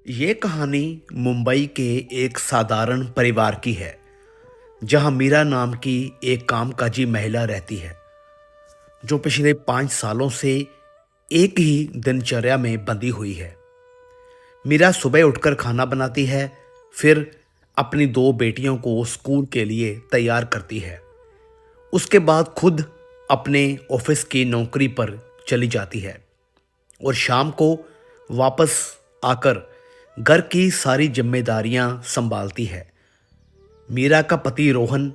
ये कहानी मुंबई के एक साधारण परिवार की है जहां मीरा नाम की एक कामकाजी महिला रहती है जो पिछले 5 सालों से एक ही दिनचर्या में बंधी हुई है। मीरा सुबह उठकर खाना बनाती है, फिर अपनी दो बेटियों को स्कूल के लिए तैयार करती है। उसके बाद खुद अपने ऑफिस की नौकरी पर चली जाती है और शाम को वापस आकर घर की सारी जिम्मेदारियां संभालती है। मीरा का पति रोहन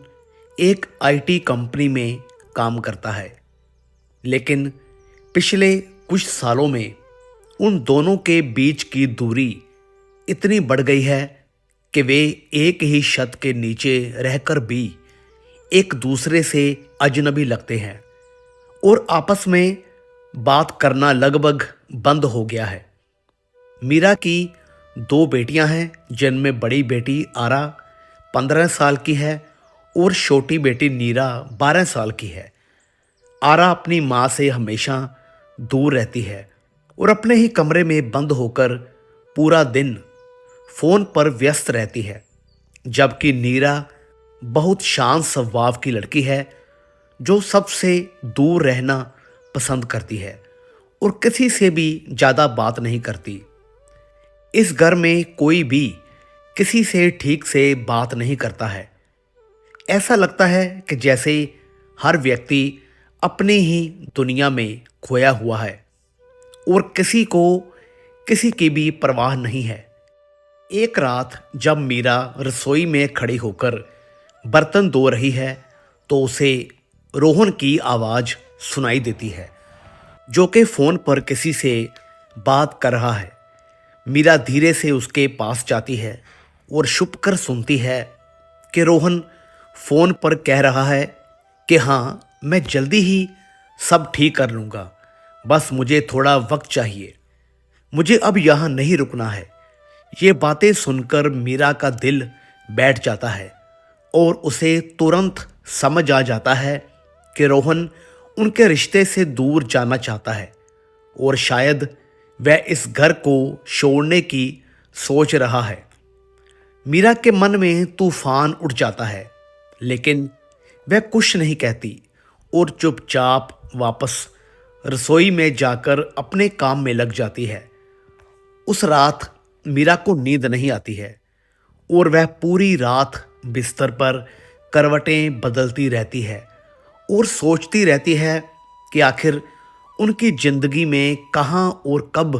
एक आईटी कंपनी में काम करता है, लेकिन पिछले कुछ सालों में उन दोनों के बीच की दूरी इतनी बढ़ गई है कि वे एक ही छत के नीचे रहकर भी एक दूसरे से अजनबी लगते हैं और आपस में बात करना लगभग बंद हो गया है। मीरा की दो बेटियां हैं, जिनमें बड़ी बेटी आरा 15 साल की है और छोटी बेटी नीरा 12 साल की है। आरा अपनी माँ से हमेशा दूर रहती है और अपने ही कमरे में बंद होकर पूरा दिन फोन पर व्यस्त रहती है, जबकि नीरा बहुत शांत स्वभाव की लड़की है जो सबसे दूर रहना पसंद करती है और किसी से भी ज़्यादा बात नहीं करती। इस घर में कोई भी किसी से ठीक से बात नहीं करता है। ऐसा लगता है कि जैसे हर व्यक्ति अपनी ही दुनिया में खोया हुआ है और किसी को किसी की भी परवाह नहीं है। एक रात जब मीरा रसोई में खड़ी होकर बर्तन धो रही है तो उसे रोहन की आवाज़ सुनाई देती है, जो कि फ़ोन पर किसी से बात कर रहा है। मीरा धीरे से उसके पास जाती है और छुप कर सुनती है कि रोहन फ़ोन पर कह रहा है कि हाँ, मैं जल्दी ही सब ठीक कर लूँगा, बस मुझे थोड़ा वक्त चाहिए, मुझे अब यहाँ नहीं रुकना है। ये बातें सुनकर मीरा का दिल बैठ जाता है और उसे तुरंत समझ आ जाता है कि रोहन उनके रिश्ते से दूर जाना चाहता है और शायद वह इस घर को छोड़ने की सोच रहा है। मीरा के मन में तूफान उठ जाता है, लेकिन वह कुछ नहीं कहती और चुपचाप वापस रसोई में जाकर अपने काम में लग जाती है। उस रात मीरा को नींद नहीं आती है और वह पूरी रात बिस्तर पर करवटें बदलती रहती है और सोचती रहती है कि आखिर उनकी जिंदगी में कहाँ और कब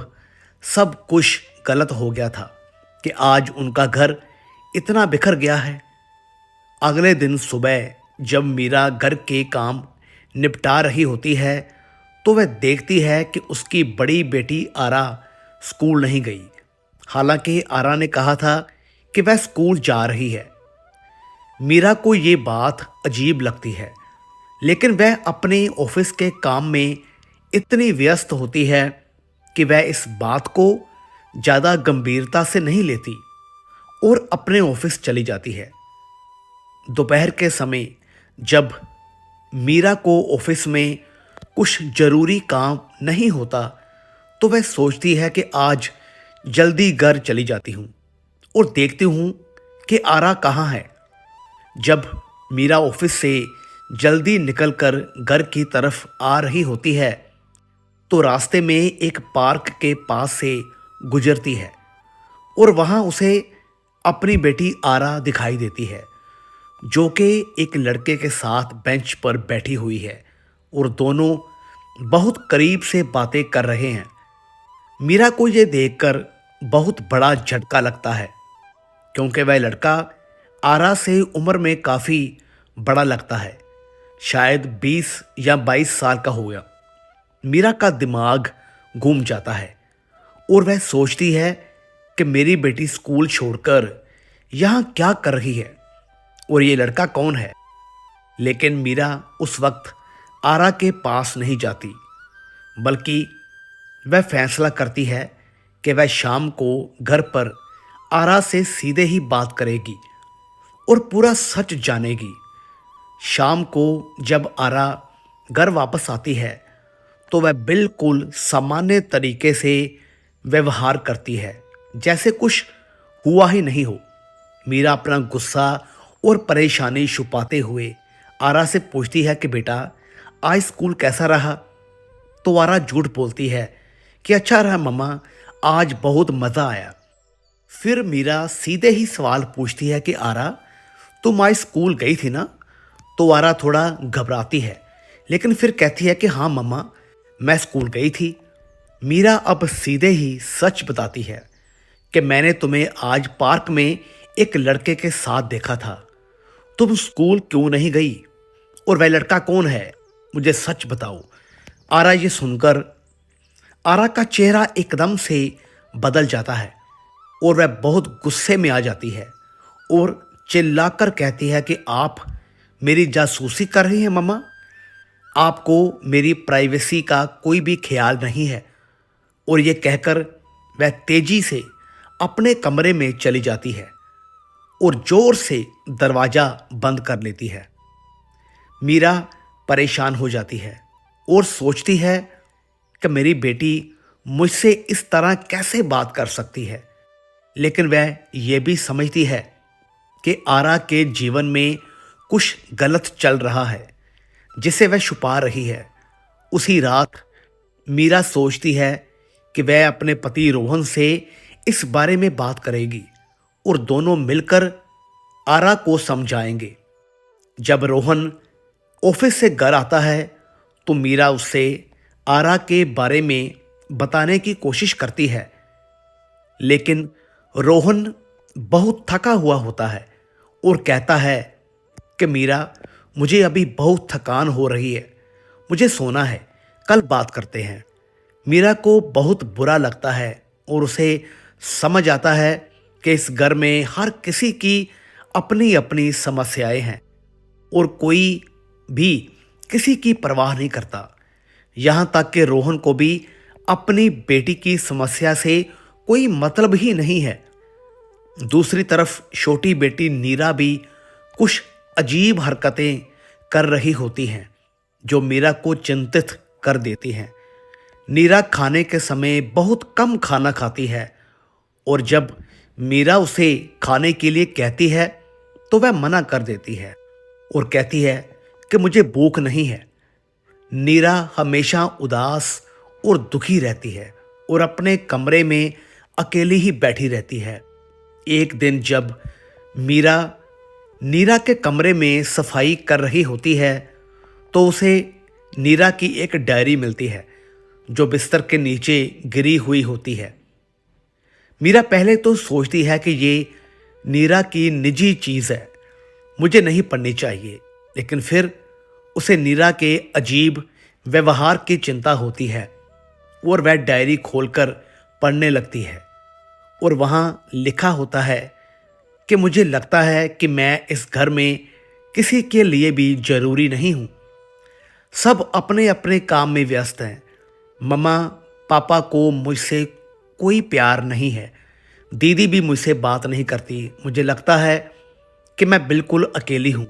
सब कुछ गलत हो गया था कि आज उनका घर इतना बिखर गया है। अगले दिन सुबह जब मीरा घर के काम निपटा रही होती है तो वह देखती है कि उसकी बड़ी बेटी आरा स्कूल नहीं गई। हालांकि आरा ने कहा था कि वह स्कूल जा रही है। मीरा को ये बात अजीब लगती है, लेकिन वह अपने ऑफिस के काम में इतनी व्यस्त होती है कि वह इस बात को ज़्यादा गंभीरता से नहीं लेती और अपने ऑफिस चली जाती है। दोपहर के समय जब मीरा को ऑफिस में कुछ ज़रूरी काम नहीं होता तो वह सोचती है कि आज जल्दी घर चली जाती हूँ और देखती हूँ कि आरा कहाँ है। जब मीरा ऑफिस से जल्दी निकलकर घर की तरफ आ रही होती है तो रास्ते में एक पार्क के पास से गुजरती है और वहाँ उसे अपनी बेटी आरा दिखाई देती है, जो कि एक लड़के के साथ बेंच पर बैठी हुई है और दोनों बहुत करीब से बातें कर रहे हैं। मीरा को ये देखकर बहुत बड़ा झटका लगता है, क्योंकि वह लड़का आरा से उम्र में काफ़ी बड़ा लगता है, शायद 20 या 22 साल का होगा। मीरा का दिमाग घूम जाता है और वह सोचती है कि मेरी बेटी स्कूल छोड़कर यहाँ क्या कर रही है और ये लड़का कौन है। लेकिन मीरा उस वक्त आरा के पास नहीं जाती, बल्कि वह फैसला करती है कि वह शाम को घर पर आरा से सीधे ही बात करेगी और पूरा सच जानेगी। शाम को जब आरा घर वापस आती है तो वह बिल्कुल सामान्य तरीके से व्यवहार करती है, जैसे कुछ हुआ ही नहीं हो। मीरा अपना गुस्सा और परेशानी छुपाते हुए आरा से पूछती है कि बेटा, आज स्कूल कैसा रहा? तो आरा झूठ बोलती है कि अच्छा रहा मम्मा, आज बहुत मज़ा आया। फिर मीरा सीधे ही सवाल पूछती है कि आरा, तुम आज स्कूल गई थी ना? तो आरा थोड़ा घबराती है, लेकिन फिर कहती है कि हाँ मम्मा, मैं स्कूल गई थी। मीरा अब सीधे ही सच बताती है कि मैंने तुम्हें आज पार्क में एक लड़के के साथ देखा था। तुम स्कूल क्यों नहीं गई? और वह लड़का कौन है? मुझे सच बताओ। आरा ये सुनकर आरा का चेहरा एकदम से बदल जाता है और वह बहुत गुस्से में आ जाती है और चिल्लाकर कहती है कि आप मेरी जासूसी कर रही हैं मम्मा। आपको मेरी प्राइवेसी का कोई भी ख्याल नहीं है। और ये कहकर वह तेजी से अपने कमरे में चली जाती है और जोर से दरवाज़ा बंद कर लेती है। मीरा परेशान हो जाती है और सोचती है कि मेरी बेटी मुझसे इस तरह कैसे बात कर सकती है। लेकिन वह ये भी समझती है कि आरा के जीवन में कुछ गलत चल रहा है जिसे वह छुपा रही है। उसी रात मीरा सोचती है कि वह अपने पति रोहन से इस बारे में बात करेगी और दोनों मिलकर आरा को समझाएंगे। जब रोहन ऑफिस से घर आता है तो मीरा उससे आरा के बारे में बताने की कोशिश करती है, लेकिन रोहन बहुत थका हुआ होता है और कहता है कि मीरा, मुझे अभी बहुत थकान हो रही है, मुझे सोना है, कल बात करते हैं। मीरा को बहुत बुरा लगता है और उसे समझ आता है कि इस घर में हर किसी की अपनी अपनी समस्याएं हैं और कोई भी किसी की परवाह नहीं करता। यहाँ तक कि रोहन को भी अपनी बेटी की समस्या से कोई मतलब ही नहीं है। दूसरी तरफ छोटी बेटी नीरा भी कुछ अजीब हरकतें कर रही होती हैं जो मीरा को चिंतित कर देती हैं। नीरा खाने के समय बहुत कम खाना खाती है और जब मीरा उसे खाने के लिए कहती है तो वह मना कर देती है और कहती है कि मुझे भूख नहीं है। नीरा हमेशा उदास और दुखी रहती है और अपने कमरे में अकेली ही बैठी रहती है। एक दिन जब मीरा नीरा के कमरे में सफाई कर रही होती है तो उसे नीरा की एक डायरी मिलती है जो बिस्तर के नीचे गिरी हुई होती है। मीरा पहले तो सोचती है कि ये नीरा की निजी चीज़ है, मुझे नहीं पढ़नी चाहिए, लेकिन फिर उसे नीरा के अजीब व्यवहार की चिंता होती है और वह डायरी खोलकर पढ़ने लगती है और वहाँ लिखा होता है कि मुझे लगता है कि मैं इस घर में किसी के लिए भी ज़रूरी नहीं हूँ। सब अपने अपने काम में व्यस्त हैं। मम्मा पापा को मुझसे कोई प्यार नहीं है, दीदी भी मुझसे बात नहीं करती, मुझे लगता है कि मैं बिल्कुल अकेली हूँ।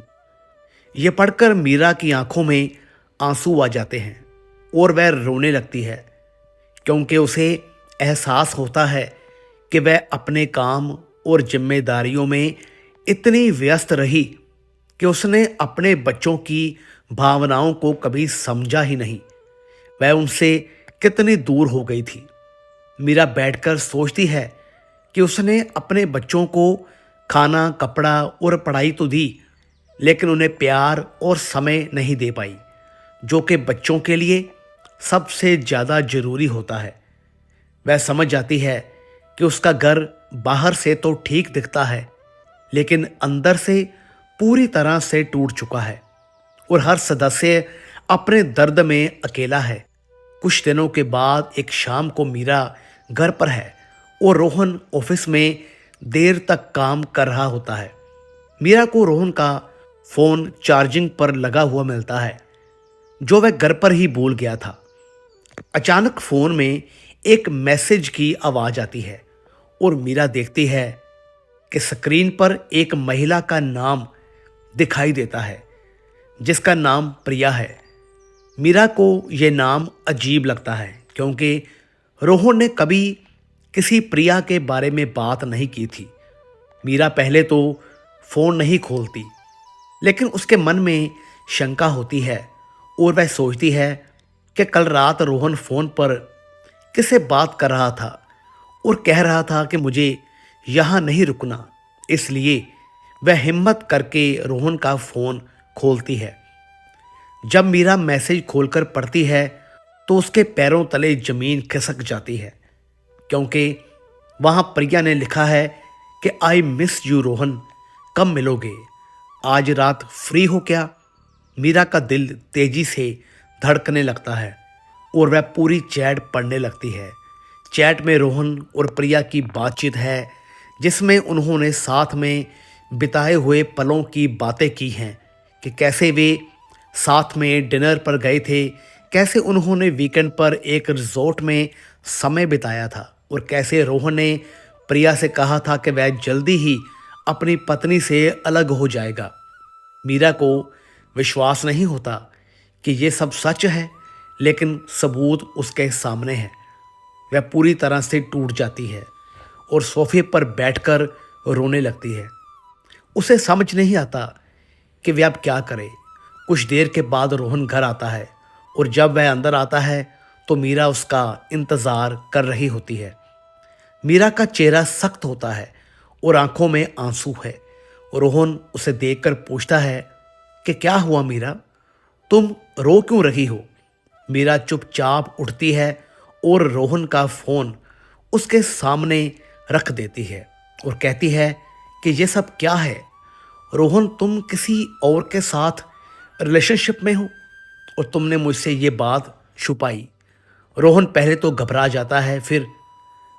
ये पढ़कर मीरा की आंखों में आंसू आ जाते हैं और वह रोने लगती है क्योंकि उसे एहसास होता है कि वह अपने काम और जिम्मेदारियों में इतनी व्यस्त रही कि उसने अपने बच्चों की भावनाओं को कभी समझा ही नहीं। वह उनसे कितनी दूर हो गई थी। मीरा बैठकर सोचती है कि उसने अपने बच्चों को खाना, कपड़ा और पढ़ाई तो दी, लेकिन उन्हें प्यार और समय नहीं दे पाई, जो कि बच्चों के लिए सबसे ज़्यादा ज़रूरी होता है। वह समझ जाती है कि उसका घर बाहर से तो ठीक दिखता है, लेकिन अंदर से पूरी तरह से टूट चुका है और हर सदस्य अपने दर्द में अकेला है। कुछ दिनों के बाद एक शाम को मीरा घर पर है और रोहन ऑफिस में देर तक काम कर रहा होता है। मीरा को रोहन का फ़ोन चार्जिंग पर लगा हुआ मिलता है, जो वह घर पर ही भूल गया था। अचानक फ़ोन में एक मैसेज की आवाज़ आती है और मीरा देखती है कि स्क्रीन पर एक महिला का नाम दिखाई देता है जिसका नाम प्रिया है। मीरा को यह नाम अजीब लगता है क्योंकि रोहन ने कभी किसी प्रिया के बारे में बात नहीं की थी। मीरा पहले तो फ़ोन नहीं खोलती, लेकिन उसके मन में शंका होती है और वह सोचती है कि कल रात रोहन फ़ोन पर किससे बात कर रहा था और कह रहा था कि मुझे यहाँ नहीं रुकना। इसलिए वह हिम्मत करके रोहन का फ़ोन खोलती है। जब मीरा मैसेज खोलकर पढ़ती है तो उसके पैरों तले ज़मीन खिसक जाती है, क्योंकि वहाँ प्रिया ने लिखा है कि आई मिस यू रोहन, कब मिलोगे, आज रात फ्री हो क्या। मीरा का दिल तेजी से धड़कने लगता है और वह पूरी चैट पढ़ने लगती है। चैट में रोहन और प्रिया की बातचीत है, जिसमें उन्होंने साथ में बिताए हुए पलों की बातें की हैं कि कैसे वे साथ में डिनर पर गए थे, कैसे उन्होंने वीकेंड पर एक रिजॉर्ट में समय बिताया था और कैसे रोहन ने प्रिया से कहा था कि वह जल्दी ही अपनी पत्नी से अलग हो जाएगा। मीरा को विश्वास नहीं होता कि ये सब सच है, लेकिन सबूत उसके सामने है। वह पूरी तरह से टूट जाती है और सोफे पर बैठकर रोने लगती है। उसे समझ नहीं आता कि वह अब क्या करे। कुछ देर के बाद रोहन घर आता है और जब वह अंदर आता है तो मीरा उसका इंतज़ार कर रही होती है। मीरा का चेहरा सख्त होता है और आंखों में आंसू है। रोहन उसे देखकर पूछता है कि क्या हुआ मीरा, तुम रो क्यों रही हो। मीरा चुपचाप उठती है और रोहन का फ़ोन उसके सामने रख देती है और कहती है कि ये सब क्या है रोहन, तुम किसी और के साथ रिलेशनशिप में हो और तुमने मुझसे ये बात छुपाई। रोहन पहले तो घबरा जाता है, फिर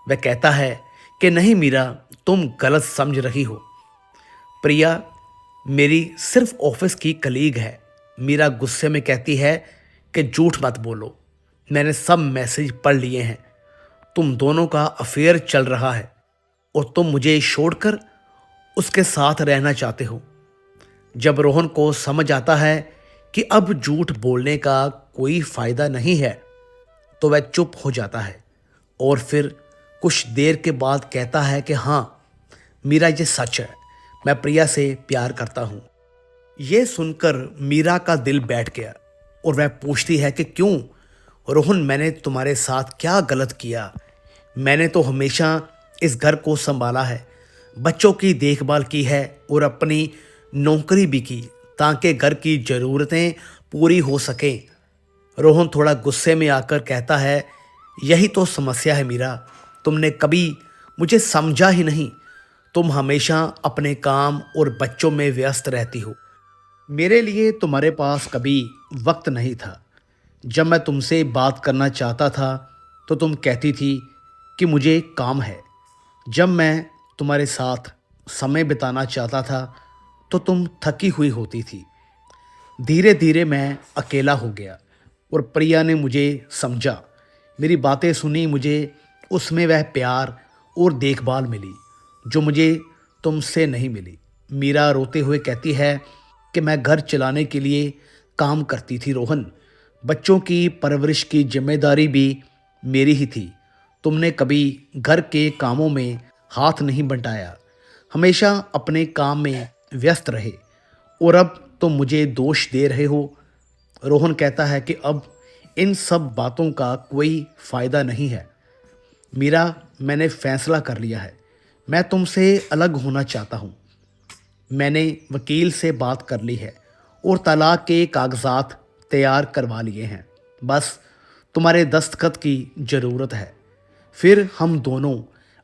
वह कहता है कि नहीं मीरा, तुम गलत समझ रही हो। प्रिया मेरी सिर्फ ऑफिस की कलीग है। मीरा गुस्से में कहती है कि झूठ मत बोलो, मैंने सब मैसेज पढ़ लिए हैं। तुम दोनों का अफेयर चल रहा है और तुम मुझे छोड़कर उसके साथ रहना चाहते हो। जब रोहन को समझ आता है कि अब झूठ बोलने का कोई फ़ायदा नहीं है तो वह चुप हो जाता है और फिर कुछ देर के बाद कहता है कि हाँ मीरा, ये सच है, मैं प्रिया से प्यार करता हूँ। ये सुनकर मीरा का दिल बैठ गया और वह पूछती है कि क्यों रोहन, मैंने तुम्हारे साथ क्या गलत किया। मैंने तो हमेशा इस घर को संभाला है, बच्चों की देखभाल की है और अपनी नौकरी भी की ताकि घर की ज़रूरतें पूरी हो सकें। रोहन थोड़ा गुस्से में आकर कहता है यही तो समस्या है मीरा, तुमने कभी मुझे समझा ही नहीं। तुम हमेशा अपने काम और बच्चों में व्यस्त रहती हो। मेरे लिए तुम्हारे पास कभी वक्त नहीं था। जब मैं तुमसे बात करना चाहता था तो तुम कहती थी कि मुझे काम है। जब मैं तुम्हारे साथ समय बिताना चाहता था तो तुम थकी हुई होती थी। धीरे धीरे मैं अकेला हो गया और प्रिया ने मुझे समझा। मेरी बातें सुनी, मुझे उसमें वह प्यार और देखभाल मिली जो मुझे तुमसे नहीं मिली। मीरा रोते हुए कहती है कि मैं घर चलाने के लिए काम करती थी रोहन, बच्चों की परवरिश की जिम्मेदारी भी मेरी ही थी। तुमने कभी घर के कामों में हाथ नहीं बंटाया, हमेशा अपने काम में व्यस्त रहे और अब तुम मुझे दोष दे रहे हो। रोहन कहता है कि अब इन सब बातों का कोई फ़ायदा नहीं है मीरा, मैंने फैसला कर लिया है, मैं तुमसे अलग होना चाहता हूँ। मैंने वकील से बात कर ली है और तलाक के कागजात तैयार करवा लिए हैं, बस तुम्हारे दस्तखत की ज़रूरत है, फिर हम दोनों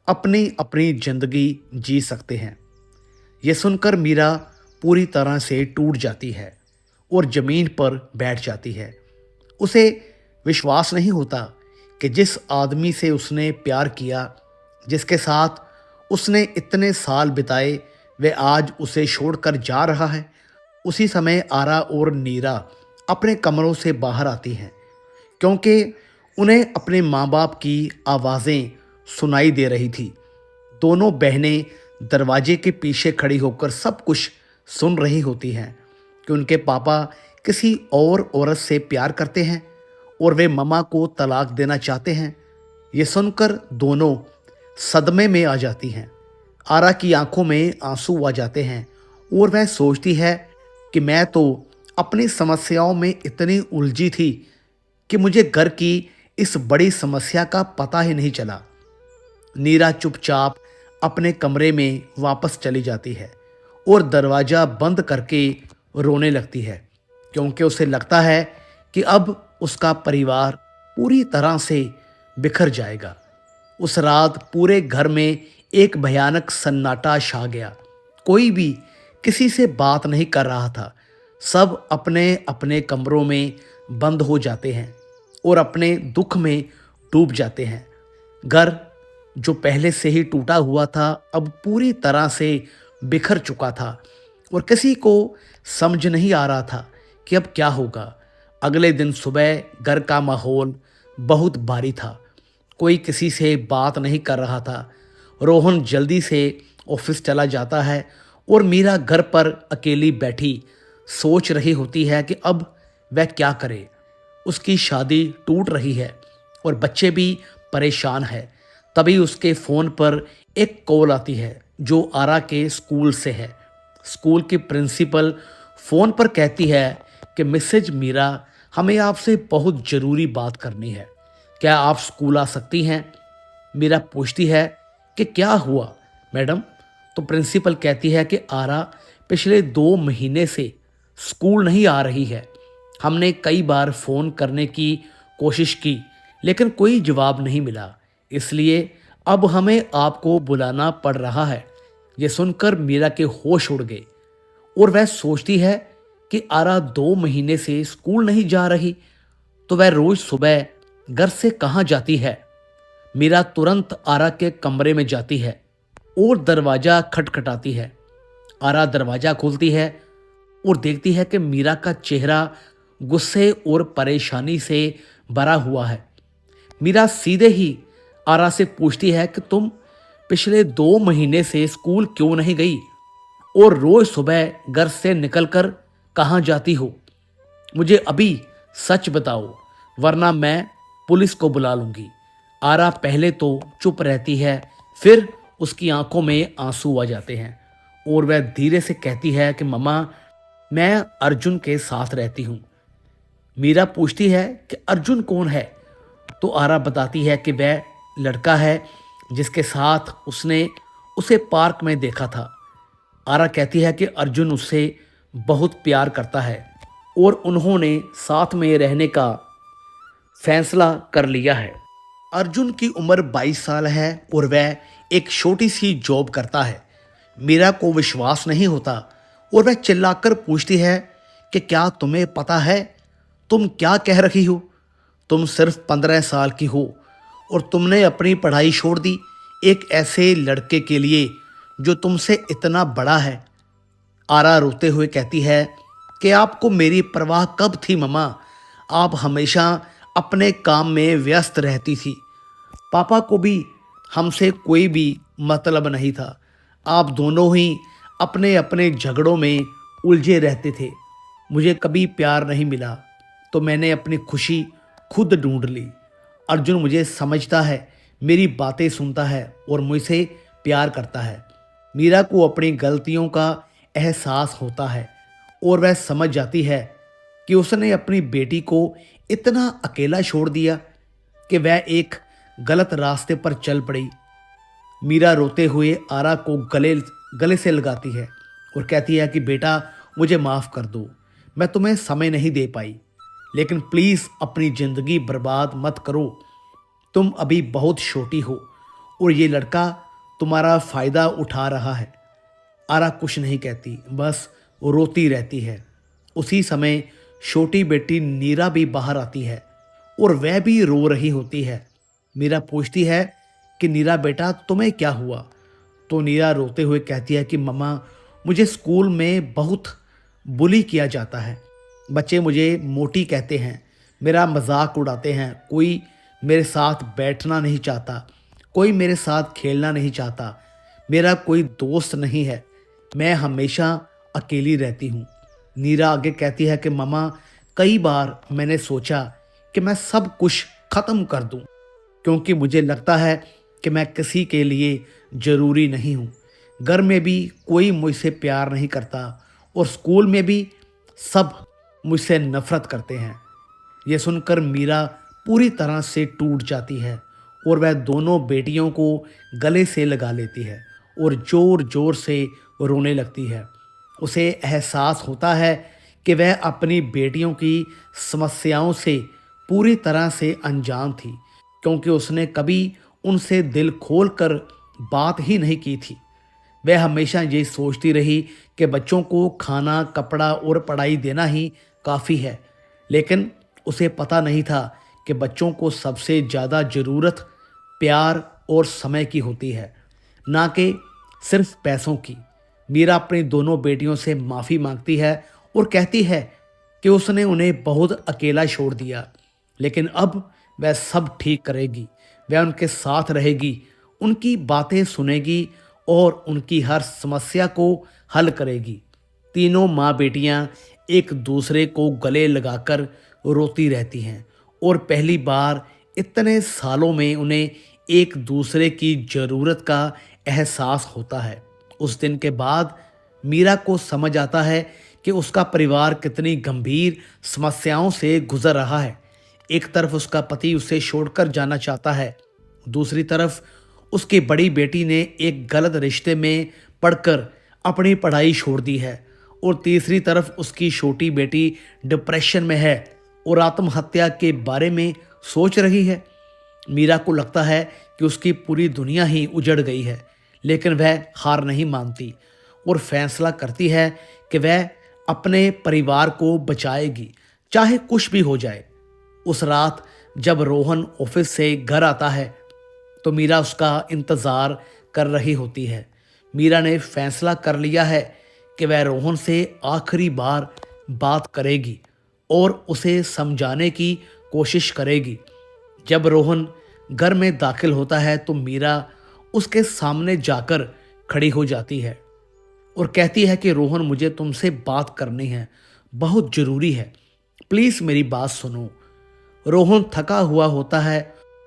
अपनी अपनी ज़िंदगी जी सकते हैं। ये सुनकर मीरा पूरी तरह से टूट जाती है और ज़मीन पर बैठ जाती है। उसे विश्वास नहीं होता कि जिस आदमी से उसने प्यार किया, जिसके साथ उसने इतने साल बिताए, वह आज उसे छोड़कर जा रहा है। उसी समय आरा और नीरा अपने कमरों से बाहर आती हैं, क्योंकि उन्हें अपने माँ बाप की आवाज़ें सुनाई दे रही थी। दोनों बहनें दरवाजे के पीछे खड़ी होकर सब कुछ सुन रही होती हैं कि उनके पापा किसी और औरत से प्यार करते हैं और वे मम्मा को तलाक देना चाहते हैं। ये सुनकर दोनों सदमे में आ जाती हैं। आरा की आंखों में आंसू आ जाते हैं और वह सोचती है कि मैं तो अपनी समस्याओं में इतनी उलझी थी कि मुझे घर की इस बड़ी समस्या का पता ही नहीं चला। नीरा चुपचाप अपने कमरे में वापस चली जाती है और दरवाज़ा बंद करके रोने लगती है, क्योंकि उसे लगता है कि अब उसका परिवार पूरी तरह से बिखर जाएगा। उस रात पूरे घर में एक भयानक सन्नाटा छा गया। कोई भी किसी से बात नहीं कर रहा था। सब अपने अपने कमरों में बंद हो जाते हैं और अपने दुख में डूब जाते हैं। घर जो पहले से ही टूटा हुआ था, अब पूरी तरह से बिखर चुका था और किसी को समझ नहीं आ रहा था कि अब क्या होगा। अगले दिन सुबह घर का माहौल बहुत भारी था। कोई किसी से बात नहीं कर रहा था। रोहन जल्दी से ऑफिस चला जाता है और मीरा घर पर अकेली बैठी सोच रही होती है कि अब वह क्या करे। उसकी शादी टूट रही है और बच्चे भी परेशान हैं। तभी उसके फ़ोन पर एक कॉल आती है जो आरा के स्कूल से है। स्कूल की प्रिंसिपल फ़ोन पर कहती है कि मिसेज मीरा, हमें आपसे बहुत ज़रूरी बात करनी है, क्या आप स्कूल आ सकती हैं? मीरा पूछती है कि क्या हुआ मैडम? तो प्रिंसिपल कहती है कि आरा पिछले 2 महीने से स्कूल नहीं आ रही है। हमने कई बार फ़ोन करने की कोशिश की लेकिन कोई जवाब नहीं मिला, इसलिए अब हमें आपको बुलाना पड़ रहा है। ये सुनकर मीरा के होश उड़ गए और वह सोचती है कि आरा 2 महीने से स्कूल नहीं जा रही तो वह रोज सुबह घर से कहाँ जाती है। मीरा तुरंत आरा के कमरे में जाती है और दरवाजा खटखटाती है। आरा दरवाजा खोलती है और देखती है कि मीरा का चेहरा गुस्से और परेशानी से भरा हुआ है। मीरा सीधे ही आरा से पूछती है कि तुम पिछले 2 महीने से स्कूल क्यों नहीं गई और रोज सुबह घर से निकलकर कहाँ जाती हो? मुझे अभी सच बताओ, वरना मैं पुलिस को बुला लूंगी। आरा पहले तो चुप रहती है, फिर उसकी आंखों में आंसू आ जाते हैं और वह धीरे से कहती है कि मम्मा, मैं अर्जुन के साथ रहती हूँ। मीरा पूछती है कि अर्जुन कौन है? तो आरा बताती है कि वह लड़का है जिसके साथ उसने उसे पार्क में देखा था। आरा कहती है कि अर्जुन उससे बहुत प्यार करता है और उन्होंने साथ में रहने का फैसला कर लिया है। अर्जुन की उम्र 22 साल है और वह एक छोटी सी जॉब करता है। मीरा को विश्वास नहीं होता और वह चिल्लाकर पूछती है कि क्या तुम्हें पता है? तुम क्या कह रही हो? तुम सिर्फ 15 साल की हो और तुमने अपनी पढ़ाई छोड़ दी एक ऐसे लड़के के लिए जो तुमसे इतना बड़ा है। आरा रोते हुए कहती है कि आपको मेरी परवाह कब थी मम्मा? आप हमेशा अपने काम में व्यस्त रहती थी। पापा को भी हमसे कोई भी मतलब नहीं था। आप दोनों ही अपने अपने झगड़ों में उलझे रहते थे। मुझे कभी प्यार नहीं मिला तो मैंने अपनी खुशी खुद ढूंढ ली। अर्जुन मुझे समझता है, मेरी बातें सुनता है और मुझसे प्यार करता है। मीरा को अपनी गलतियों का एहसास होता है और वह समझ जाती है कि उसने अपनी बेटी को इतना अकेला छोड़ दिया कि वह एक गलत रास्ते पर चल पड़ी। मीरा रोते हुए आरा को गले गले से लगाती है और कहती है कि बेटा, मुझे माफ़ कर दो, मैं तुम्हें समय नहीं दे पाई, लेकिन प्लीज़ अपनी ज़िंदगी बर्बाद मत करो। तुम अभी बहुत छोटी हो और ये लड़का तुम्हारा फ़ायदा उठा रहा है। आरा कुछ नहीं कहती, बस रोती रहती है। उसी समय छोटी बेटी नीरा भी बाहर आती है और वह भी रो रही होती है। मीरा पूछती है कि नीरा बेटा, तुम्हें क्या हुआ? तो नीरा रोते हुए कहती है कि मम्मा, मुझे स्कूल में बहुत बुली किया जाता है। बच्चे मुझे मोटी कहते हैं, मेरा मजाक उड़ाते हैं। कोई मेरे साथ बैठना नहीं चाहता, कोई मेरे साथ खेलना नहीं चाहता, मेरा कोई दोस्त नहीं है, मैं हमेशा अकेली रहती हूँ। नीरा आगे कहती है कि मम्मा, कई बार मैंने सोचा कि मैं सब कुछ ख़त्म कर दूँ, क्योंकि मुझे लगता है कि मैं किसी के लिए ज़रूरी नहीं हूँ। घर में भी कोई मुझसे प्यार नहीं करता और स्कूल में भी सब मुझसे नफ़रत करते हैं। ये सुनकर मीरा पूरी तरह से टूट जाती है और वह दोनों बेटियों को गले से लगा लेती है और ज़ोर ज़ोर से रोने लगती है। उसे एहसास होता है कि वह अपनी बेटियों की समस्याओं से पूरी तरह से अनजान थी, क्योंकि उसने कभी उनसे दिल खोल कर बात ही नहीं की थी। वह हमेशा ये सोचती रही कि बच्चों को खाना, कपड़ा और पढ़ाई देना ही काफ़ी है, लेकिन उसे पता नहीं था कि बच्चों को सबसे ज़्यादा ज़रूरत प्यार और समय की होती है, ना कि सिर्फ पैसों की। मीरा अपनी दोनों बेटियों से माफ़ी मांगती है और कहती है कि उसने उन्हें बहुत अकेला छोड़ दिया, लेकिन अब वह सब ठीक करेगी। वह उनके साथ रहेगी, उनकी बातें सुनेगी और उनकी हर समस्या को हल करेगी। तीनों माँ बेटियाँ एक दूसरे को गले लगाकर रोती रहती हैं और पहली बार इतने सालों में उन्हें एक दूसरे की ज़रूरत का एहसास होता है। उस दिन के बाद मीरा को समझ आता है कि उसका परिवार कितनी गंभीर समस्याओं से गुजर रहा है। एक तरफ उसका पति उसे छोड़कर जाना चाहता है, दूसरी तरफ उसकी बड़ी बेटी ने एक गलत रिश्ते में पड़कर अपनी पढ़ाई छोड़ दी है और तीसरी तरफ उसकी छोटी बेटी डिप्रेशन में है और आत्महत्या के बारे में सोच रही है। मीरा को लगता है कि उसकी पूरी दुनिया ही उजड़ गई है, लेकिन वह हार नहीं मानती और फैसला करती है कि वह अपने परिवार को बचाएगी, चाहे कुछ भी हो जाए। उस रात जब रोहन ऑफिस से घर आता है तो मीरा उसका इंतज़ार कर रही होती है। मीरा ने फैसला कर लिया है कि वह रोहन से आखिरी बार बात करेगी और उसे समझाने की कोशिश करेगी। जब रोहन घर में दाखिल होता है तो मीरा उसके सामने जाकर खड़ी हो जाती है और कहती है कि रोहन, मुझे तुमसे बात करनी है, बहुत ज़रूरी है, प्लीज़ मेरी बात सुनो। रोहन थका हुआ होता है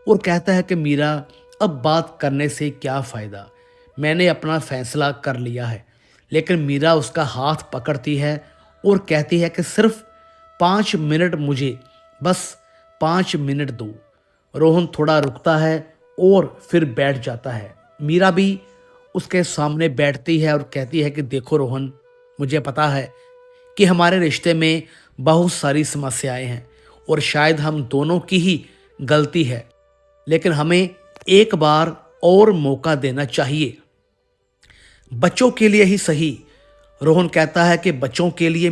और कहता है कि मीरा, अब बात करने से क्या फ़ायदा, मैंने अपना फैसला कर लिया है। लेकिन मीरा उसका हाथ पकड़ती है और कहती है कि सिर्फ 5 मिनट मुझे, बस 5 मिनट दो। रोहन थोड़ा रुकता है और फिर बैठ जाता है। मीरा भी उसके सामने बैठती है और कहती है कि देखो रोहन, मुझे पता है कि हमारे रिश्ते में बहुत सारी समस्याएं हैं और शायद हम दोनों की ही गलती है, लेकिन हमें एक बार और मौका देना चाहिए, बच्चों के लिए ही सही। रोहन कहता है कि बच्चों के लिए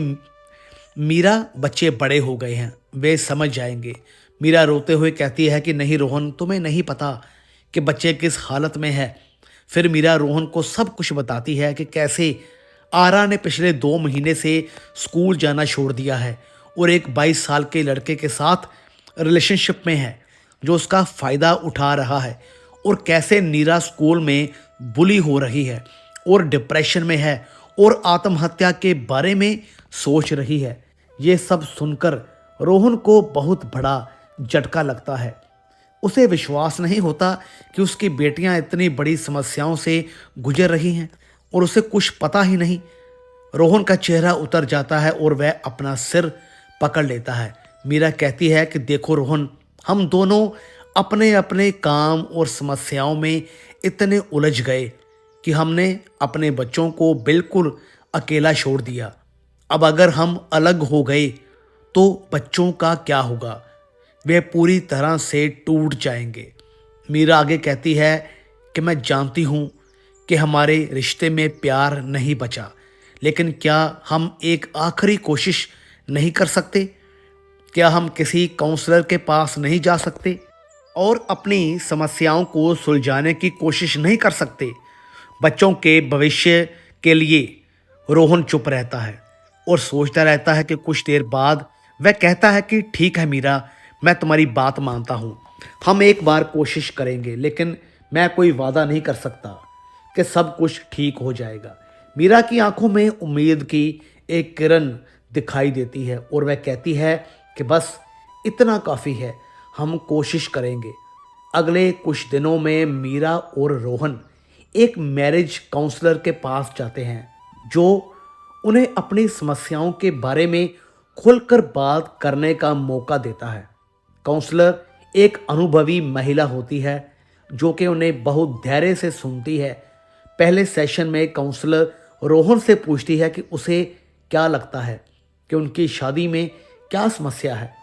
मीरा, बच्चे बड़े हो गए हैं, वे समझ जाएंगे। मीरा रोते हुए कहती है कि नहीं रोहन, तुम्हें नहीं पता कि बच्चे किस हालत में है। फिर मीरा रोहन को सब कुछ बताती है कि कैसे आरा ने पिछले 2 महीने से स्कूल जाना छोड़ दिया है और एक 22 साल के लड़के के साथ रिलेशनशिप में है जो उसका फ़ायदा उठा रहा है, और कैसे नीरा स्कूल में बुली हो रही है और डिप्रेशन में है और आत्महत्या के बारे में सोच रही है। ये सब सुनकर रोहन को बहुत बड़ा झटका लगता है। उसे विश्वास नहीं होता कि उसकी बेटियां इतनी बड़ी समस्याओं से गुजर रही हैं और उसे कुछ पता ही नहीं। रोहन का चेहरा उतर जाता है और वह अपना सिर पकड़ लेता है। मीरा कहती है कि देखो रोहन, हम दोनों अपने अपने काम और समस्याओं में इतने उलझ गए कि हमने अपने बच्चों को बिल्कुल अकेला छोड़ दिया। अब अगर हम अलग हो गए तो बच्चों का क्या होगा, वे पूरी तरह से टूट जाएंगे। मीरा आगे कहती है कि मैं जानती हूँ कि हमारे रिश्ते में प्यार नहीं बचा, लेकिन क्या हम एक आखिरी कोशिश नहीं कर सकते? क्या हम किसी काउंसलर के पास नहीं जा सकते और अपनी समस्याओं को सुलझाने की कोशिश नहीं कर सकते? बच्चों के भविष्य के लिए रोहन चुप रहता है और सोचता रहता है कि कुछ देर बाद वह कहता है कि ठीक है मीरा, मैं तुम्हारी बात मानता हूँ, हम एक बार कोशिश करेंगे, लेकिन मैं कोई वादा नहीं कर सकता कि सब कुछ ठीक हो जाएगा। मीरा की आंखों में उम्मीद की एक किरण दिखाई देती है और वह कहती है कि बस इतना काफ़ी है, हम कोशिश करेंगे। अगले कुछ दिनों में मीरा और रोहन एक मैरिज काउंसलर के पास जाते हैं, जो उन्हें अपनी समस्याओं के बारे में खुलकर बात करने का मौका देता है। काउंसलर एक अनुभवी महिला होती है, जो कि उन्हें बहुत धैर्य से सुनती है। पहले सेशन में काउंसलर रोहन से पूछती है कि उसे क्या लगता है कि उनकी शादी में क्या समस्या है।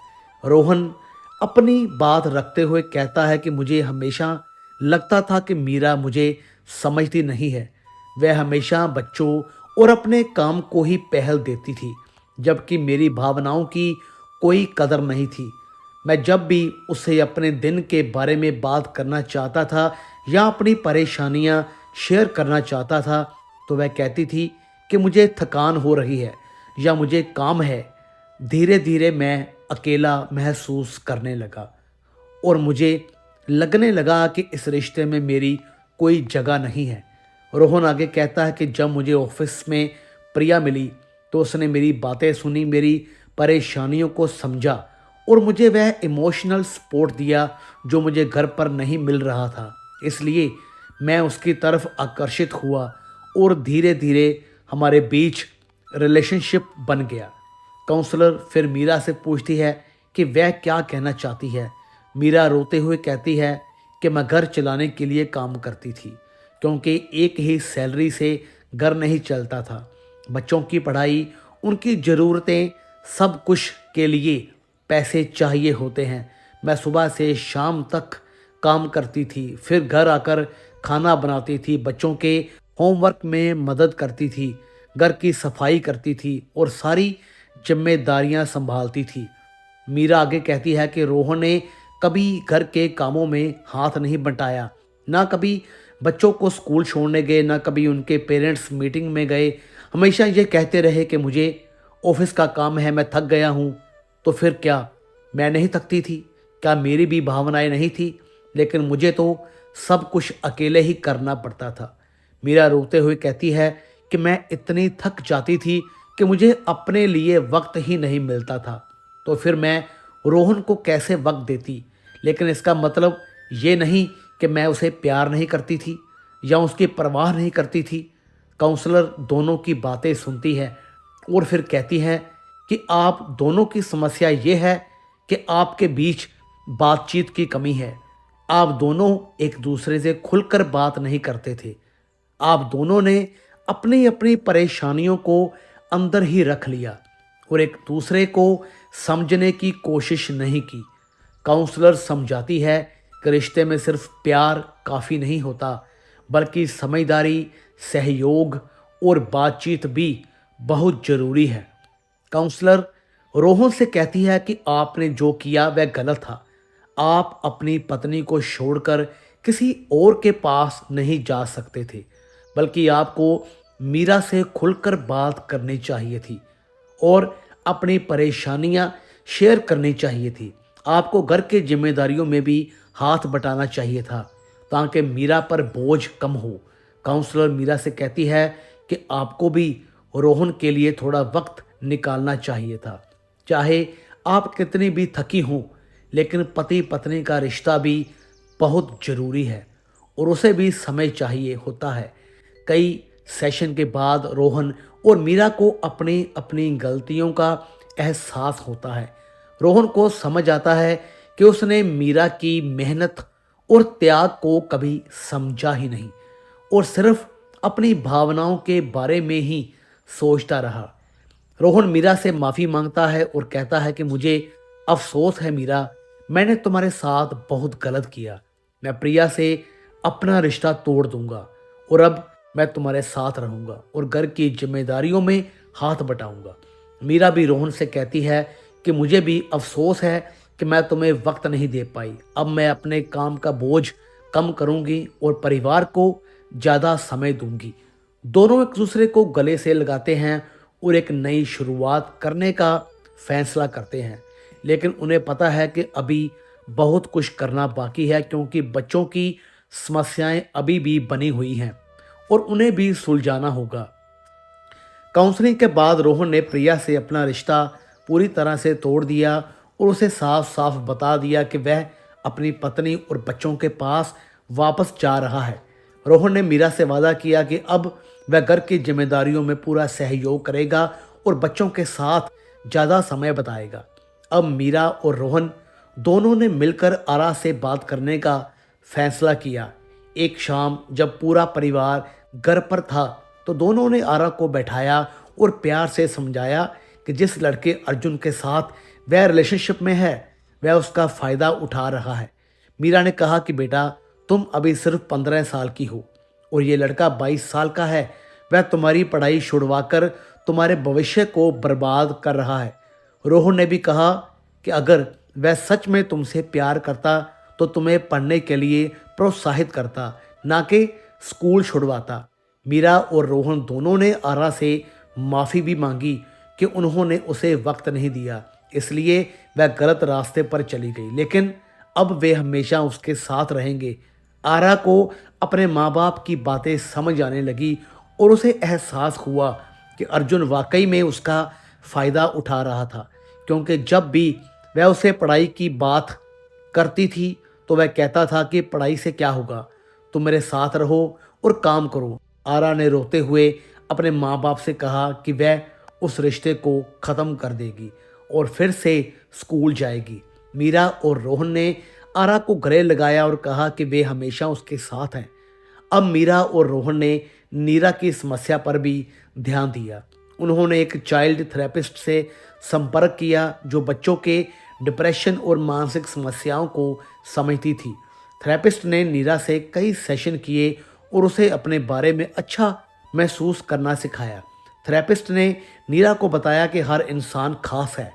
रोहन अपनी बात रखते हुए कहता है कि मुझे हमेशा लगता था कि मीरा मुझे समझती नहीं है। वह हमेशा बच्चों और अपने काम को ही पहल देती थी, जबकि मेरी भावनाओं की कोई कदर नहीं थी। मैं जब भी उससे अपने दिन के बारे में बात करना चाहता था या अपनी परेशानियां शेयर करना चाहता था, तो वह कहती थी कि मुझे थकान हो रही है या मुझे काम है। धीरे धीरे मैं अकेला महसूस करने लगा और मुझे लगने लगा कि इस रिश्ते में मेरी कोई जगह नहीं है। रोहन आगे कहता है कि जब मुझे ऑफिस में प्रिया मिली तो उसने मेरी बातें सुनी, मेरी परेशानियों को समझा और मुझे वह इमोशनल सपोर्ट दिया जो मुझे घर पर नहीं मिल रहा था। इसलिए मैं उसकी तरफ आकर्षित हुआ और धीरे धीरे हमारे बीच रिलेशनशिप बन गया। काउंसलर फिर मीरा से पूछती है कि वह क्या कहना चाहती है। मीरा रोते हुए कहती है कि मैं घर चलाने के लिए काम करती थी, क्योंकि एक ही सैलरी से घर नहीं चलता था। बच्चों की पढ़ाई, उनकी ज़रूरतें, सब कुछ के लिए पैसे चाहिए होते हैं। मैं सुबह से शाम तक काम करती थी, फिर घर आकर खाना बनाती थी, बच्चों के होमवर्क में मदद करती थी, घर की सफाई करती थी और सारी जिम्मेदारियां संभालती थी। मीरा आगे कहती है कि रोहन ने कभी घर के कामों में हाथ नहीं बंटाया, ना कभी बच्चों को स्कूल छोड़ने गए, ना कभी उनके पेरेंट्स मीटिंग में गए। हमेशा ये कहते रहे कि मुझे ऑफिस का काम है, मैं थक गया हूँ। तो फिर क्या मैं नहीं थकती थी? क्या मेरी भी भावनाएं नहीं थी? लेकिन मुझे तो सब कुछ अकेले ही करना पड़ता था। मीरा रोते हुए कहती है कि मैं इतनी थक जाती थी कि मुझे अपने लिए वक्त ही नहीं मिलता था। तो फिर मैं रोहन को कैसे वक्त देती? लेकिन इसका मतलब ये नहीं कि मैं उसे प्यार नहीं करती थी या उसकी परवाह नहीं करती थी। काउंसलर दोनों की बातें सुनती है और फिर कहती है कि आप दोनों की समस्या ये है कि आपके बीच बातचीत की कमी है। आप दोनों एक दूसरे से खुलकर बात नहीं करते थे। आप दोनों ने अपनी अपनी परेशानियों को अंदर ही रख लिया और एक दूसरे को समझने की कोशिश नहीं की। काउंसलर समझाती है कि रिश्ते में सिर्फ प्यार काफ़ी नहीं होता, बल्कि समझदारी, सहयोग और बातचीत भी बहुत ज़रूरी है। काउंसलर रोहन से कहती है कि आपने जो किया वह गलत था। आप अपनी पत्नी को छोड़कर किसी और के पास नहीं जा सकते थे, बल्कि आपको मीरा से खुलकर बात करनी चाहिए थी और अपनी परेशानियां शेयर करनी चाहिए थी। आपको घर के जिम्मेदारियों में भी हाथ बटाना चाहिए था, ताकि मीरा पर बोझ कम हो। काउंसलर मीरा से कहती है कि आपको भी रोहन के लिए थोड़ा वक्त निकालना चाहिए था। चाहे आप कितनी भी थकी हों, लेकिन पति पत्नी का रिश्ता भी बहुत ज़रूरी है और उसे भी समय चाहिए होता है। कई सेशन के बाद रोहन और मीरा को अपनी अपनी गलतियों का एहसास होता है। रोहन को समझ आता है कि उसने मीरा की मेहनत और त्याग को कभी समझा ही नहीं और सिर्फ अपनी भावनाओं के बारे में ही सोचता रहा। रोहन मीरा से माफ़ी मांगता है और कहता है कि मुझे अफसोस है मीरा, मैंने तुम्हारे साथ बहुत गलत किया। मैं प्रिया से अपना रिश्ता तोड़ दूंगा और अब मैं तुम्हारे साथ रहूंगा और घर की जिम्मेदारियों में हाथ बटाऊंगा। मीरा भी रोहन से कहती है कि मुझे भी अफसोस है कि मैं तुम्हें वक्त नहीं दे पाई। अब मैं अपने काम का बोझ कम करूंगी और परिवार को ज़्यादा समय दूंगी। दोनों एक दूसरे को गले से लगाते हैं और एक नई शुरुआत करने का फैसला करते हैं, लेकिन उन्हें पता है कि अभी बहुत कुछ करना बाकी है, क्योंकि बच्चों की समस्याएं अभी भी बनी हुई हैं और उन्हें भी सुलझाना होगा। काउंसलिंग के बाद रोहन ने प्रिया से अपना रिश्ता पूरी तरह से तोड़ दिया और उसे साफ साफ बता दिया कि वह अपनी पत्नी और बच्चों के पास वापस जा रहा है। रोहन ने मीरा से वादा किया कि अब वह घर की जिम्मेदारियों में पूरा सहयोग करेगा और बच्चों के साथ ज़्यादा समय बिताएगा। अब मीरा और रोहन दोनों ने मिलकर आरा से बात करने का फैसला किया। एक शाम जब पूरा परिवार घर पर था तो दोनों ने आरा को बैठाया और प्यार से समझाया कि जिस लड़के अर्जुन के साथ वह रिलेशनशिप में है वह उसका फ़ायदा उठा रहा है। मीरा ने कहा कि बेटा, तुम अभी सिर्फ 15 साल की हो और ये लड़का 22 साल का है। वह तुम्हारी पढ़ाई छुड़वाकर तुम्हारे भविष्य को बर्बाद कर रहा है। रोहन ने भी कहा कि अगर वह सच में तुमसे प्यार करता तो तुम्हें पढ़ने के लिए प्रोत्साहित करता, ना कि स्कूल छुड़वाता। मीरा और रोहन दोनों ने आरा से माफ़ी भी मांगी कि उन्होंने उसे वक्त नहीं दिया, इसलिए वह गलत रास्ते पर चली गई। लेकिन अब वे हमेशा उसके साथ रहेंगे। आरा को अपने माँ बाप की बातें समझ आने लगी और उसे एहसास हुआ कि अर्जुन वाकई में उसका फ़ायदा उठा रहा था, क्योंकि जब भी वह उसे पढ़ाई की बात करती थी तो वह कहता था कि पढ़ाई से क्या होगा, तुम मेरे साथ रहो और काम करो। आरा ने रोते हुए अपने माँ बाप से कहा कि वह उस रिश्ते को ख़त्म कर देगी और फिर से स्कूल जाएगी। मीरा और रोहन ने आरा को गले लगाया और कहा कि वे हमेशा उसके साथ हैं। अब मीरा और रोहन ने नीरा की समस्या पर भी ध्यान दिया। उन्होंने एक चाइल्ड थेरेपिस्ट से संपर्क किया जो बच्चों के डिप्रेशन और मानसिक समस्याओं को समझती थी। थेरेपिस्ट ने नीरा से कई सेशन किए और उसे अपने बारे में अच्छा महसूस करना सिखाया। थेरेपिस्ट ने नीरा को बताया कि हर इंसान खास है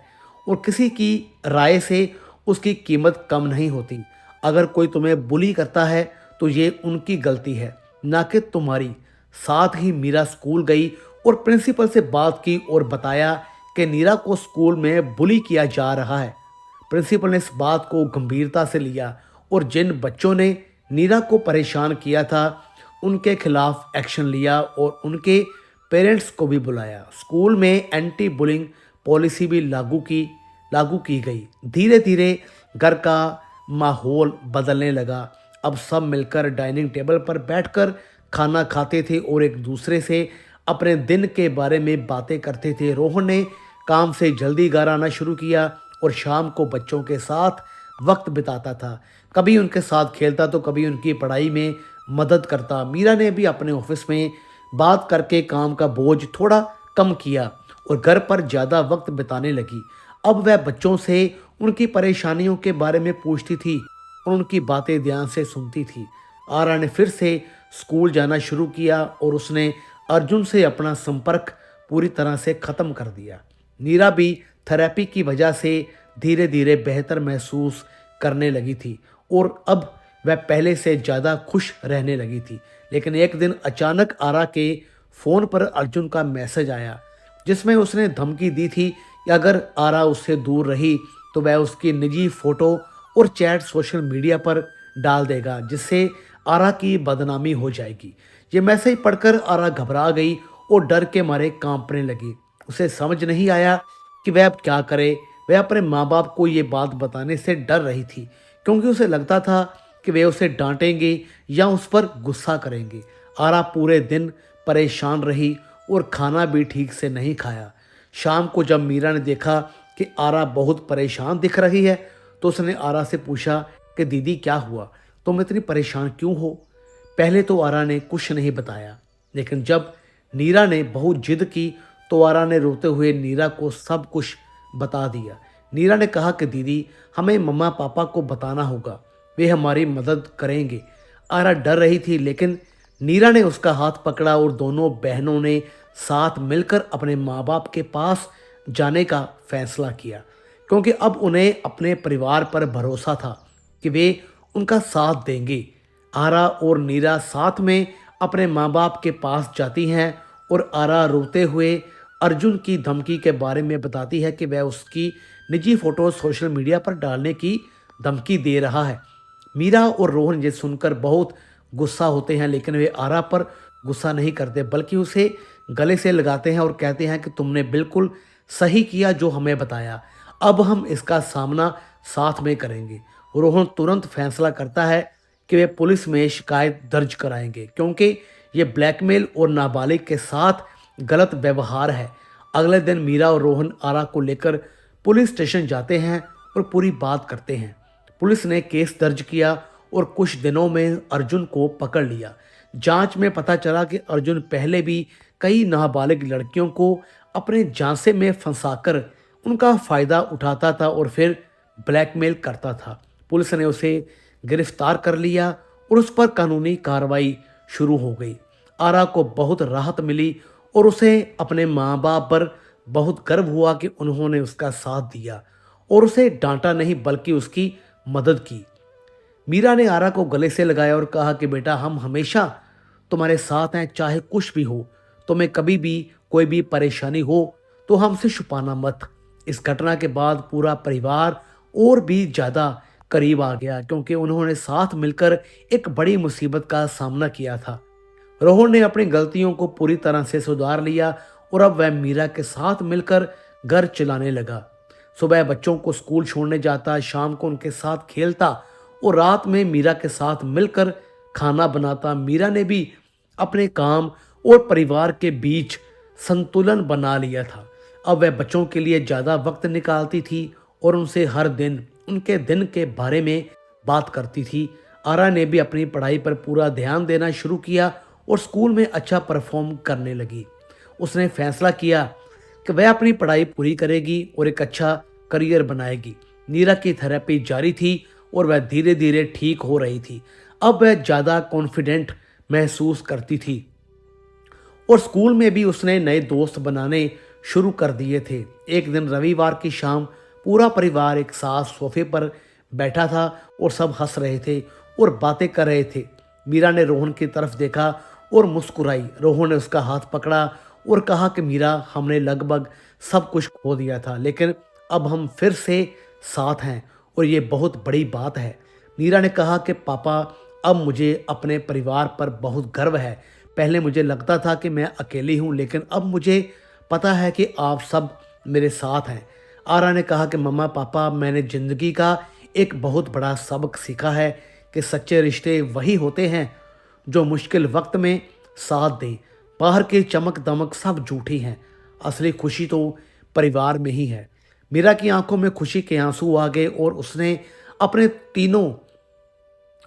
और किसी की राय से उसकी कीमत कम नहीं होती। अगर कोई तुम्हें बुली करता है तो ये उनकी गलती है, ना कि तुम्हारी। साथ ही मीरा स्कूल गई और प्रिंसिपल से बात की और बताया कि नीरा को स्कूल में बुली किया जा रहा है। प्रिंसिपल ने इस बात को गंभीरता से लिया और जिन बच्चों ने नीरा को परेशान किया था उनके खिलाफ एक्शन लिया और उनके पेरेंट्स को भी बुलाया। स्कूल में एंटी बुलिंग पॉलिसी भी लागू की गई। धीरे धीरे घर का माहौल बदलने लगा। अब सब मिलकर डाइनिंग टेबल पर बैठकर खाना खाते थे और एक दूसरे से अपने दिन के बारे में बातें करते थे। रोहन ने काम से जल्दी घर आना शुरू किया और शाम को बच्चों के साथ वक्त बिताता था। कभी उनके साथ खेलता तो कभी उनकी पढ़ाई में मदद करता। मीरा ने भी अपने ऑफिस में बात करके काम का बोझ थोड़ा कम किया और घर पर ज़्यादा वक्त बिताने लगी। अब वह बच्चों से उनकी परेशानियों के बारे में पूछती थी और उनकी बातें ध्यान से सुनती थी। आरा ने फिर से स्कूल जाना शुरू किया और उसने अर्जुन से अपना संपर्क पूरी तरह से ख़त्म कर दिया। नीरा भी थेरेपी की वजह से धीरे धीरे बेहतर महसूस करने लगी थी और अब वह पहले से ज़्यादा खुश रहने लगी थी। लेकिन एक दिन अचानक आरा के फ़ोन पर अर्जुन का मैसेज आया जिसमें उसने धमकी दी थी कि अगर आरा उससे दूर रही तो वह उसकी निजी फ़ोटो और चैट सोशल मीडिया पर डाल देगा, जिससे आरा की बदनामी हो जाएगी। ये मैसेज पढ़कर आरा घबरा गई और डर के मारे कांपने लगी। उसे समझ नहीं आया कि वह अब क्या करे। वह अपने माँ बाप को ये बात बताने से डर रही थी क्योंकि उसे लगता था कि वे उसे डांटेंगे या उस पर गुस्सा करेंगे। आरा पूरे दिन परेशान रही और खाना भी ठीक से नहीं खाया। शाम को जब मीरा ने देखा कि आरा बहुत परेशान दिख रही है तो उसने आरा से पूछा कि दीदी क्या हुआ, तुम इतनी परेशान क्यों हो। पहले तो आरा ने कुछ नहीं बताया, लेकिन जब नीरा ने बहुत जिद की तो आरा ने रोते हुए नीरा को सब कुछ बता दिया। नीरा ने कहा कि दीदी, हमें मम्मा पापा को बताना होगा, वे हमारी मदद करेंगे। आरा डर रही थी लेकिन नीरा ने उसका हाथ पकड़ा और दोनों बहनों ने साथ मिलकर अपने माँ बाप के पास जाने का फैसला किया, क्योंकि अब उन्हें अपने परिवार पर भरोसा था कि वे उनका साथ देंगे। आरा और नीरा साथ में अपने माँ बाप के पास जाती हैं और आरा रोते हुए अर्जुन की धमकी के बारे में बताती है कि वह उसकी निजी फ़ोटो सोशल मीडिया पर डालने की धमकी दे रहा है। मीरा और रोहन ये सुनकर बहुत गुस्सा होते हैं, लेकिन वे आरा पर गुस्सा नहीं करते बल्कि उसे गले से लगाते हैं और कहते हैं कि तुमने बिल्कुल सही किया जो हमें बताया, अब हम इसका सामना साथ में करेंगे। रोहन तुरंत फैसला करता है कि वे पुलिस में शिकायत दर्ज कराएंगे, क्योंकि ये ब्लैकमेल और नाबालिग के साथ गलत व्यवहार है। अगले दिन मीरा और रोहन आरा को लेकर पुलिस स्टेशन जाते हैं और पूरी बात करते हैं। पुलिस ने केस दर्ज किया और कुछ दिनों में अर्जुन को पकड़ लिया। जांच में पता चला कि अर्जुन पहले भी कई नाबालिग लड़कियों को अपने झांसे में फंसाकर उनका फायदा उठाता था और फिर ब्लैकमेल करता था। पुलिस ने उसे गिरफ्तार कर लिया और उस पर कानूनी कार्रवाई शुरू हो गई। आरा को बहुत राहत मिली और उसे अपने माँ बाप पर बहुत गर्व हुआ कि उन्होंने उसका साथ दिया और उसे डांटा नहीं बल्कि उसकी मदद की। मीरा ने आरा को गले से लगाया और कहा कि बेटा, हम हमेशा तुम्हारे साथ हैं, चाहे कुछ भी हो। तुम्हें कभी भी कोई भी परेशानी हो तो हमसे छुपाना मत। इस घटना के बाद पूरा परिवार और भी ज़्यादा करीब आ गया, क्योंकि उन्होंने साथ मिलकर एक बड़ी मुसीबत का सामना किया था। रोहन ने अपनी गलतियों को पूरी तरह से सुधार लिया और अब वह मीरा के साथ मिलकर घर चलाने लगा। सुबह बच्चों को स्कूल छोड़ने जाता, शाम को उनके साथ खेलता और रात में मीरा के साथ मिलकर खाना बनाता। मीरा ने भी अपने काम और परिवार के बीच संतुलन बना लिया था। अब वह बच्चों के लिए ज़्यादा वक्त निकालती थी और उनसे हर दिन उनके दिन के बारे में बात करती थी। आरा ने भी अपनी पढ़ाई पर पूरा ध्यान देना शुरू किया और स्कूल में अच्छा परफॉर्म करने लगी। उसने फैसला किया कि वह अपनी पढ़ाई पूरी करेगी और एक अच्छा करियर बनाएगी। नीरा की थेरेपी जारी थी और वह धीरे धीरे ठीक हो रही थी। अब वह ज़्यादा कॉन्फिडेंट महसूस करती थी और स्कूल में भी उसने नए दोस्त बनाने शुरू कर दिए थे। एक दिन रविवार की शाम पूरा परिवार एक साथ सोफे पर बैठा था और सब हंस रहे थे और बातें कर रहे थे। मीरा ने रोहन की तरफ देखा और मुस्कुराई। रोहन ने उसका हाथ पकड़ा और कहा कि मीरा, हमने लगभग सब कुछ खो दिया था, लेकिन अब हम फिर से साथ हैं और ये बहुत बड़ी बात है। मीरा ने कहा कि पापा, अब मुझे अपने परिवार पर बहुत गर्व है। पहले मुझे लगता था कि मैं अकेली हूँ, लेकिन अब मुझे पता है कि आप सब मेरे साथ हैं। आरा ने कहा कि मम्मा पापा, मैंने ज़िंदगी का एक बहुत बड़ा सबक सीखा है कि सच्चे रिश्ते वही होते हैं जो मुश्किल वक्त में साथ दें। बाहर की चमक दमक सब झूठी हैं, असली खुशी तो परिवार में ही है। मीरा की आंखों में खुशी के आंसू आ गए और उसने अपने तीनों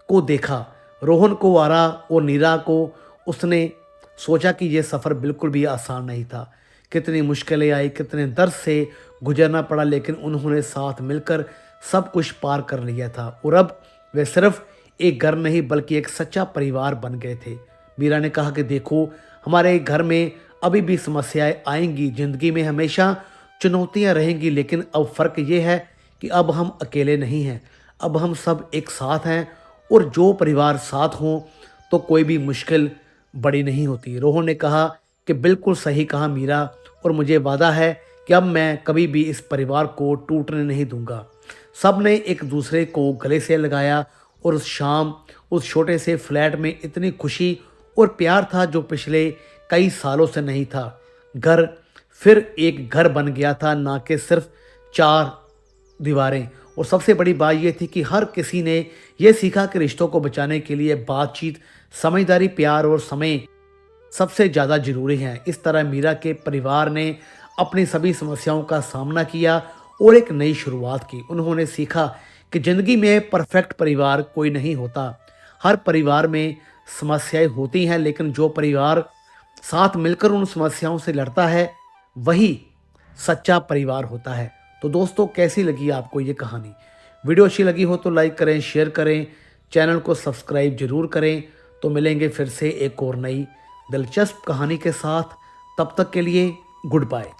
को देखा, रोहन को, आरा और नीरा को। उसने सोचा कि यह सफ़र बिल्कुल भी आसान नहीं था। कितनी मुश्किलें आई, कितने दर्द से गुजरना पड़ा, लेकिन उन्होंने साथ मिलकर सब कुछ पार कर लिया था और अब वे सिर्फ एक घर नहीं बल्कि एक सच्चा परिवार बन गए थे। मीरा ने कहा कि देखो, हमारे घर में अभी भी समस्याएं आएंगी, ज़िंदगी में हमेशा चुनौतियां रहेंगी, लेकिन अब फ़र्क ये है कि अब हम अकेले नहीं हैं, अब हम सब एक साथ हैं और जो परिवार साथ हों तो कोई भी मुश्किल बड़ी नहीं होती। रोहन ने कहा कि बिल्कुल सही कहा मीरा, और मुझे वादा है कि अब मैं कभी भी इस परिवार को टूटने नहीं दूंगा। सब ने एक दूसरे को गले से लगाया और उस शाम उस छोटे से फ्लैट में इतनी खुशी और प्यार था जो पिछले कई सालों से नहीं था। घर फिर एक घर बन गया था, ना कि सिर्फ चार दीवारें। और सबसे बड़ी बात यह थी कि हर किसी ने यह सीखा कि रिश्तों को बचाने के लिए बातचीत, समझदारी, प्यार और समय सबसे ज़्यादा ज़रूरी है। इस तरह मीरा के परिवार ने अपनी सभी समस्याओं का सामना किया और एक नई शुरुआत की। उन्होंने सीखा कि ज़िंदगी में परफेक्ट परिवार कोई नहीं होता। हर परिवार में समस्याएं होती हैं, लेकिन जो परिवार साथ मिलकर उन समस्याओं से लड़ता है वही सच्चा परिवार होता है। तो दोस्तों, कैसी लगी आपको ये कहानी? वीडियो अच्छी लगी हो तो लाइक करें, शेयर करें, चैनल को सब्सक्राइब जरूर करें। तो मिलेंगे फिर से एक और नई दिलचस्प कहानी के साथ। तब तक के लिए गुड बाय।